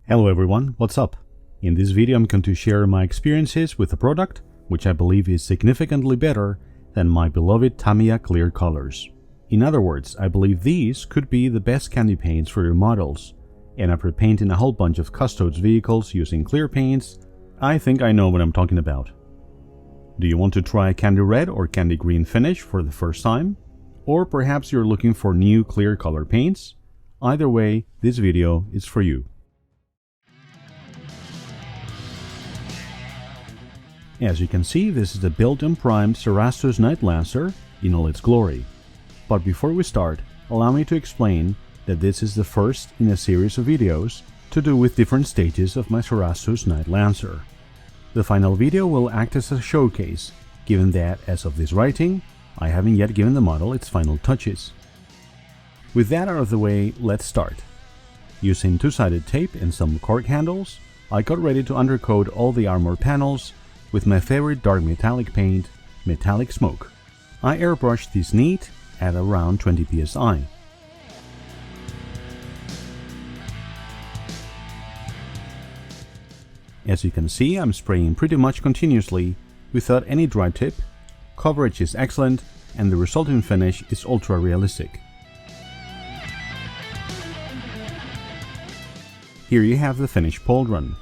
Hello everyone, what's up? In this video I'm going to share my experiences with the product, which I believe is significantly better than my beloved Tamiya Clear Colors. In other words, I believe these could be the best candy paints for your models, and after painting a whole bunch of Custodes vehicles using clear paints, I think I know what I'm talking about. Do you want to try a candy red or candy green finish for the first time? Or perhaps you're looking for new clear color paints? Either way, this video is for you. As you can see, this is the built and primed Cerastus Knight Lancer in all its glory. But before we start, allow me to explain that this is the first in a series of videos to do with different stages of my Cerastus Knight Lancer. The final video will act as a showcase, given that, as of this writing, I haven't yet given the model its final touches. With that out of the way, let's start. Using two-sided tape and some cork handles, I got ready to undercoat all the armor panels with my favorite dark metallic paint, Metallic Smoke. I airbrushed this neat at around 20 psi. As you can see, I'm spraying pretty much continuously without any dry tip, coverage is excellent, and the resulting finish is ultra realistic. Here you have the finished pauldron.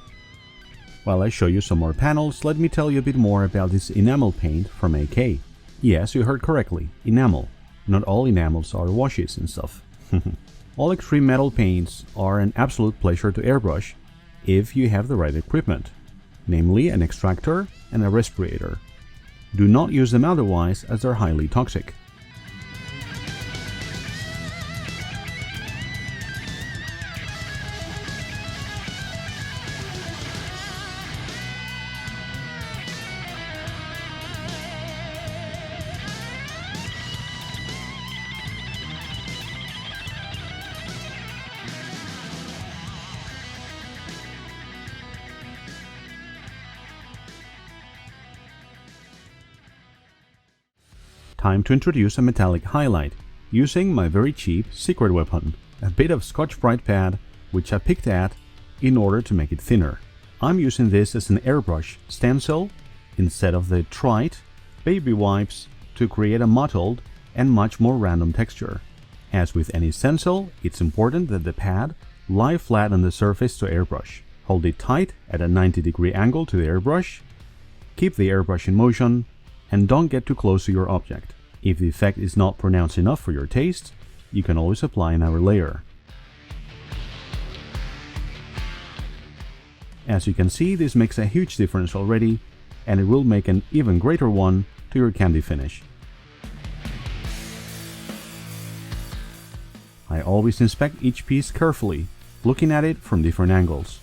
While I show you some more panels, let me tell you a bit more about this enamel paint from AK. Yes, you heard correctly, enamel. Not all enamels are washes and stuff. All extreme metal paints are an absolute pleasure to airbrush if you have the right equipment, namely an extractor and a respirator. Do not use them otherwise, as they're highly toxic. Time to introduce a metallic highlight, using my very cheap secret weapon, a bit of Scotch-Brite pad, which I picked at in order to make it thinner. I'm using this as an airbrush stencil instead of the trite baby wipes to create a mottled and much more random texture. As with any stencil, it's important that the pad lie flat on the surface to airbrush. Hold it tight at a 90-degree angle to the airbrush, keep the airbrush in motion, and don't get too close to your object. If the effect is not pronounced enough for your taste, you can always apply another layer. As you can see, this makes a huge difference already, and it will make an even greater one to your candy finish. I always inspect each piece carefully, looking at it from different angles.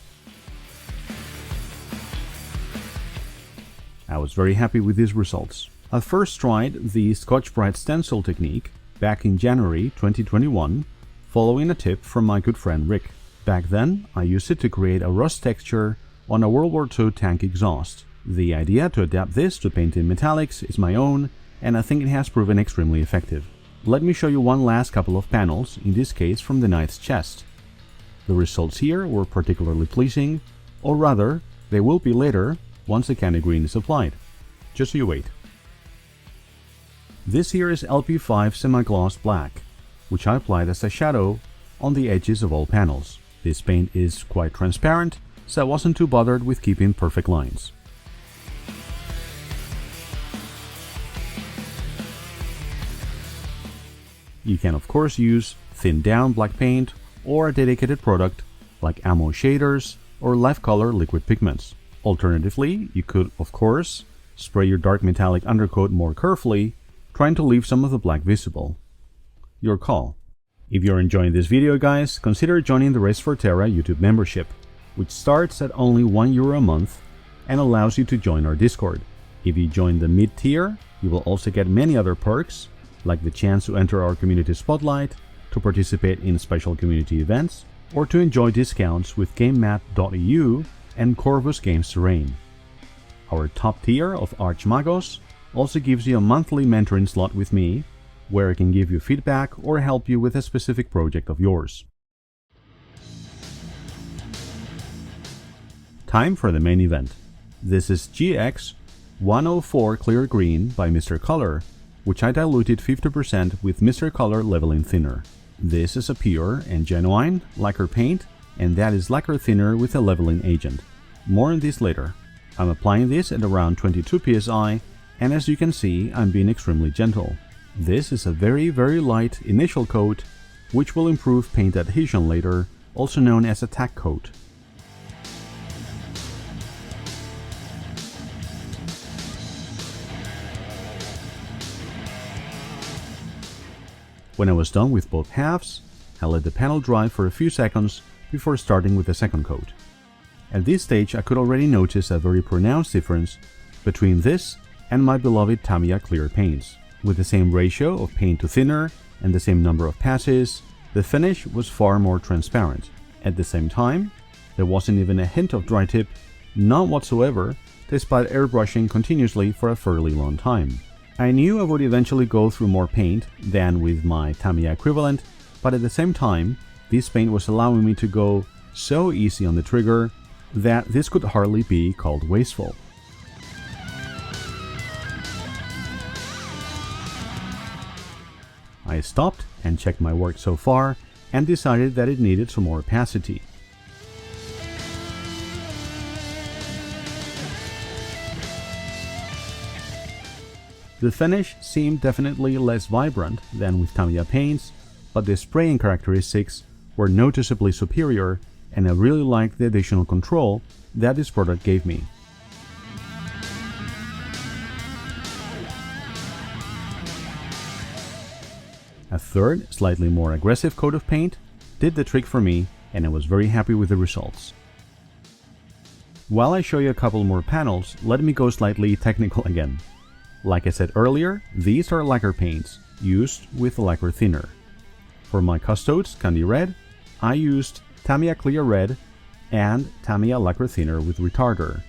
I was very happy with these results. I first tried the Scotch-Brite stencil technique back in January 2021, following a tip from my good friend Rick. Back then, I used it to create a rust texture on a World War II tank exhaust. The idea to adapt this to painting metallics is my own, and I think it has proven extremely effective. Let me show you one last couple of panels, in this case from the Knight's chest. The results here were particularly pleasing, or rather, they will be later once the candy green is applied. Just so you wait. This here is LP5 Semi-Gloss Black, which I applied as a shadow on the edges of all panels. This paint is quite transparent, so I wasn't too bothered with keeping perfect lines. You can of course use thinned down black paint or a dedicated product like ammo shaders or life color liquid pigments. Alternatively, you could, of course, spray your dark metallic undercoat more carefully, trying to leave some of the black visible. Your call. If you're enjoying this video, guys, consider joining the Race for Terra YouTube membership, which starts at only €1 a month and allows you to join our Discord. If you join the mid-tier, you will also get many other perks, like the chance to enter our community spotlight, to participate in special community events, or to enjoy discounts with GameMat.eu and Corvus Games Terrain. Our top tier of Archmagos also gives you a monthly mentoring slot with me, where I can give you feedback or help you with a specific project of yours. Time for the main event. This is GX104 Clear Green by Mr. Color, which I diluted 50% with Mr. Color Leveling Thinner. This is a pure and genuine lacquer paint, and that is lacquer thinner with a leveling agent. More on this later. I'm applying this at around 22 psi, and as you can see, I'm being extremely gentle. This is a very light initial coat, which will improve paint adhesion later, also known as a tack coat. When I was done with both halves, I let the panel dry for a few seconds before starting with the second coat. At this stage I could already notice a very pronounced difference between this and my beloved Tamiya Clear paints. With the same ratio of paint to thinner and the same number of passes, the finish was far more transparent. At the same time, there wasn't even a hint of dry tip, none whatsoever, despite airbrushing continuously for a fairly long time. I knew I would eventually go through more paint than with my Tamiya equivalent, but at the same time, this paint was allowing me to go so easy on the trigger that this could hardly be called wasteful. I stopped and checked my work so far and decided that it needed some more opacity. The finish seemed definitely less vibrant than with Tamiya paints, but the spraying characteristics were noticeably superior, and I really liked the additional control that this product gave me. A third, slightly more aggressive coat of paint did the trick for me, and I was very happy with the results. While I show you a couple more panels, let me go slightly technical again. Like I said earlier, these are lacquer paints used with lacquer thinner. For my Custodes Candy Red, I used Tamiya Clear Red and Tamiya Lacquer Thinner with retarder.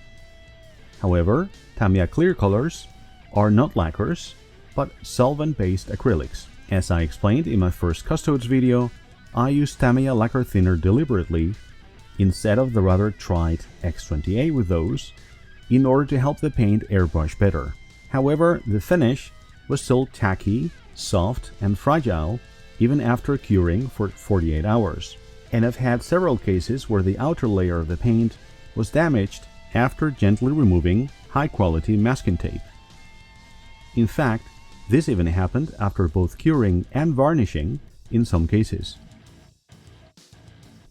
However, Tamiya Clear Colors are not lacquers, but solvent-based acrylics. As I explained in my first Custodes video, I used Tamiya Lacquer Thinner deliberately instead of the rather trite X28 with those, in order to help the paint airbrush better. However, the finish was still tacky, soft, and fragile even after curing for 48 hours. And I've had several cases where the outer layer of the paint was damaged after gently removing high-quality masking tape. In fact, this even happened after both curing and varnishing in some cases.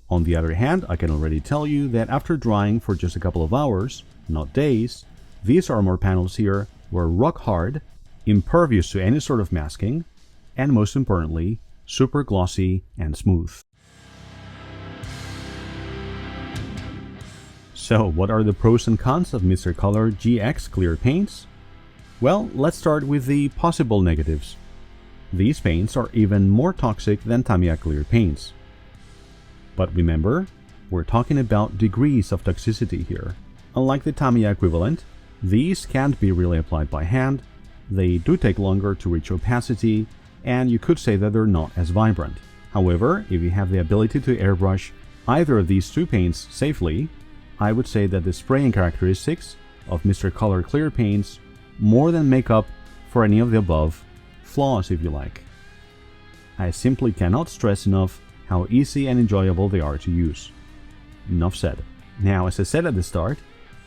On the other hand, I can already tell you that after drying for just a couple of hours, not days, these armor panels here were rock hard, impervious to any sort of masking, and most importantly, super glossy and smooth. So, what are the pros and cons of Mr. Color GX Clear paints? Well, let's start with the possible negatives. These paints are even more toxic than Tamiya Clear paints. But remember, we're talking about degrees of toxicity here. Unlike the Tamiya equivalent, these can't be really applied by hand, they do take longer to reach opacity, and you could say that they're not as vibrant. However, if you have the ability to airbrush either of these two paints safely, I would say that the spraying characteristics of Mr. Color Clear paints more than make up for any of the above flaws, if you like. I simply cannot stress enough how easy and enjoyable they are to use. Enough said. Now, as I said at the start,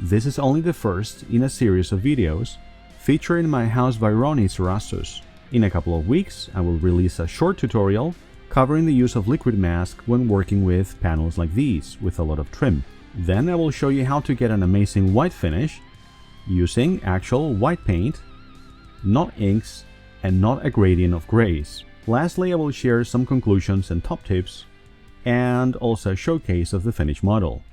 this is only the first in a series of videos featuring my House Vyronii Cerastus. In a couple of weeks, I will release a short tutorial covering the use of liquid mask when working with panels like these with a lot of trim. Then I will show you how to get an amazing white finish using actual white paint, not inks, and not a gradient of grays. Lastly, I will share some conclusions and top tips, and also a showcase of the finished model.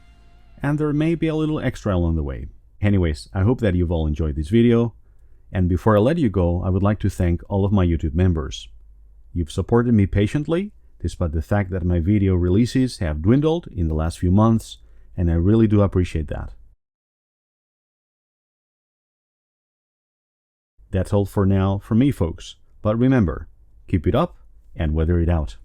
And there may be a little extra along the way. Anyways, I hope that you've all enjoyed this video, and before I let you go, I would like to thank all of my YouTube members. You've supported me patiently, despite the fact that my video releases have dwindled in the last few months, and I really do appreciate that. That's all for now from me, folks, but remember, keep it up and weather it out.